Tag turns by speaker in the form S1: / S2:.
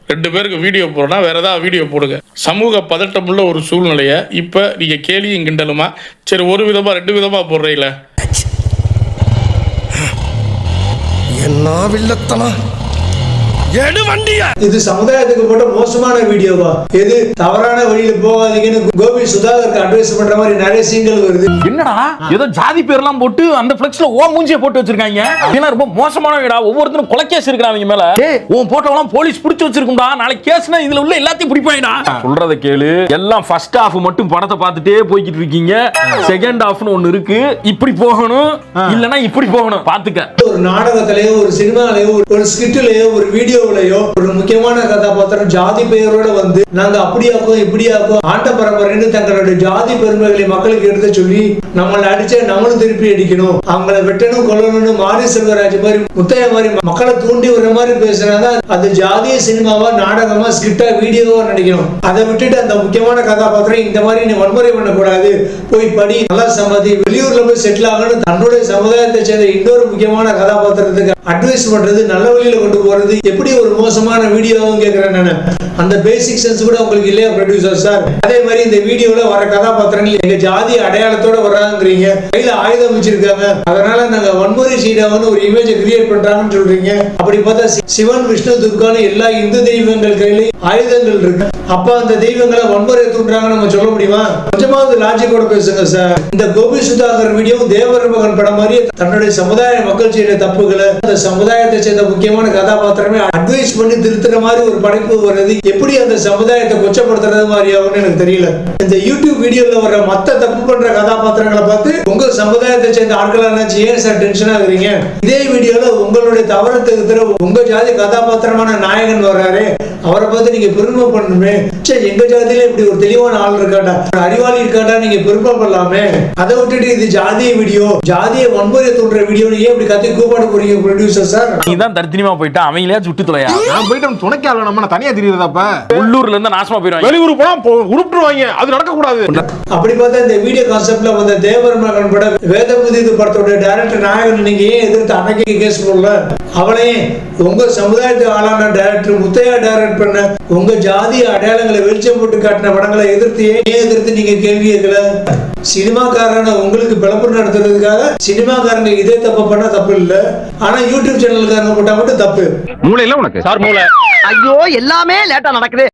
S1: 2 பேருக்கு வீடியோ போடுறா, வேற ஏதாவது வீடியோ போடுங்க. சமூக பதட்டமுள்ள ஒரு சூழ்நிலையை இப்போ நீங்கள் கேலியும் கிண்டலுமா சரி ஒரு விதமாக 2 விதமாக போடுறீங்களே,
S2: என்ன வில்லத்தனம்
S3: இது சமுதாயத்துக்கு போட்ட மோசமான வீடியோவா? எது தவறான வழியில போகாதீங்கன்னு கோபி சுதாகருக்கு அட்வைஸ் பண்ற மாதிரி நிறைய சீன்கள் வருது.
S4: என்னடா ஏதோ ஜாதி பேர்லாம் போட்டு அந்த ஃபிளெக்ஸ்ல ஓ மூஞ்சியை போட்டு வச்சிருக்காங்க. இதெல்லாம் ரொம்ப மோசமான வீடா. ஒவ்வொருத்தரும் கொலை கேஸ் இருக்கிறாங்க மேல. உன் போட்டோலாம் போலீஸ் பிடிச்சு வச்சிருக்கும்டா. நாளைக்கு கேஸ்னா இதுல உள்ள எல்லாத்தையும் பிடிப்பாங்கடா. சொல்றத கேளு. எல்லாம் ஃபர்ஸ்ட் ஹாஃப் மட்டும் படத்தை பார்த்துட்டே போய்கிட்டு இருக்கீங்க. செகண்ட் ஹாஃப்னு ஒன்னு இருக்கு. இப்படி போகணும் இல்லனா இப்படி போகணும். பாத்துக்க.
S3: ஒரு நாடகத்திலேயோ ஒரு சினிமாலயோ ஒரு ஸ்கிட்லயோ ஒரு வீடியோ ஒரு முக்கியமான கதாபாத்திரம் ஜாதி பெயரோட வந்து நாங்க அப்படியாக்கும் இப்படியாக்கும் ஆண்ட பரம்பரைன்னு தங்களுடைய ஜாதி பெருமைகளை மக்களுக்கு எடுத்து சொல்லி நம்மளை அடிச்சா நம்மளும் திருப்பி அடிக்கணும், அவங்கள வெட்டணும் கொல்லணும்னு மாரி செல்வராஜ் மாதிரி முத்தையா மாதிரி மக்களை தூண்டி வர மாதிரி பேசுறாதான் அது ஜாதிய சினிமாவா நாடகமா ஸ்கிரிப்டா வீடியோவா நடிக்கணும். அதை விட்டுட்டு அந்த முக்கியமான கதாபாத்திரம் இந்த மாதிரி நீ வன்முறை பண்ணக்கூடாது, போய் படி, நல்லா சம்பாதி, வெளியூர்ல போய் செட்டில் ஆகணும், தன்னுடைய சமுதாயத்தை சேர்ந்த இன்னொரு முக்கியமான கதாபாத்திரத்துக்கு அட்வைஸ் பண்றது, நல்ல வழியில கொண்டு போறது எப்படி ஒரு மோசமான வீடியோவும் கேட்கிறேன் நான். அந்த பேசிக் சென்ஸ் கூட உங்களுக்கு இல்லையா ப்ரொடியூசர் சார்? அதே மாதிரி இந்த வீடியோல வர கதாபாத்திரங்கள் எங்க ஜாதி அடையாளத்தோட வர்றாங்கிறீங்க, கையில ஆயுதம் வச்சிருக்காங்க, அதனால நாங்க வன்முறை சீடாவன்னு ஒரு இமேஜ் கிரியேட் பண்றாங்கன்னு சொல்றீங்க. அப்படி பார்த்தா சிவன் விஷ்ணு துர்கான்னு எல்லா இந்து தெய்வங்கள் கையில ஆயுதங்கள் இருக்கு. அப்ப அந்த தெய்வங்களை வன்முறை தூண்டுறாங்கன்னு நம்ம சொல்ல முடியுமா? கொஞ்சமாவது லாஜிக்கோட பேசுங்க சார். இந்த கோபி சுதாகர் வீடியோ தேவர் மகன் படம் மாதிரி தன்னுடைய சமுதாய மக்கள் செய்யற தப்புகளை அந்த சமுதாயத்தை சேர்ந்த முக்கியமான கதாபாத்திரமே அட்வைஸ் பண்ணி திருத்துற மாதிரி ஒரு படைப்பு வருது. எப்படி அந்த சமுதாயத்தை கொச்சப்படுத்துறது மாதிரி ஆகும்னு எனக்கு தெரியல. இந்த யூடியூப் வீடியோல வர மத்த தப்பு பண்ற கதாபாத்திரங்களை பார்த்து உங்க சமுதாயத்தை சேர்ந்த ஆட்களா ஏன் சார் டென்ஷன் ஆகுறீங்க? இதே வீடியோல உங்களுடைய தவறை திருத்துற உங்க ஜாதி கதாபாத்திரமான நாயகன் வர்றாரு, அவரை பார்த்து நீங்க பெருமை பண்ணணுமே. சரி, எங்க ஜாதியில இப்படி ஒரு தெளிவான ஆள் இருக்காண்டா, அறிவாளி இருக்காண்டா, நீங்க பெருமை பண்ணலாமே. அதை விட்டுட்டு இது ஜாதிய வீடியோ, ஜாதிய வன்முறை தூண்டுற வீடியோ ஏன் இப்படி கத்தி கூப்பாடு போறீங்க ப்ரொடியூசர் சார்?
S4: நீ தான் தர்த்தினிமா போயிட்டா, அவங்களே சுட்டு தொலையா.
S5: நான் போயிட்டு துணைக்கு ஆள நம்ம தனியா தெரியுறதப்ப
S4: உள்ளூர்ல இருந்து நாசமா போயிடுவாங்க,
S5: வெளியூர் போனா உருப்பிடுவாங்க. அது நடக்க கூடாது.
S3: அப்படி பார்த்தா இந்த வீடியோ கான்செப்ட்ல வந்த தேவர் மகன் பட வேதபுதி படத்தோட டைரக்டர் நாயகன் நீங்க ஏன் எதிர்த்து அன்னைக்கு கேஸ் போடல? அவளையே உங்க சமுதாயத்து ஆளான டைரக்டர் முத்தையா டைரக்ட் பண்ண உங்க ஜாதி அடையாளங்களை வெளிச்சம் போட்டு காட்டின படங்களை எதிர்த்து ஏன் எதிர்த்து நீங்க கேள்வி கேட்கல? சினிமாக்காரன உங்களுக்கு பிளப்பு நடத்துறதுக்காக சினிமாக்காரங்க இதே தப்பு பண்ணா தப்பு இல்ல, ஆனா யூடியூப் சேனலுக்காரங்க போட்டா மட்டும் தப்பு.
S5: மூளை இல்ல உனக்கு சார்? மூளை.
S6: ஐயோ, எல்லாமே லேட்டா நடக்குது.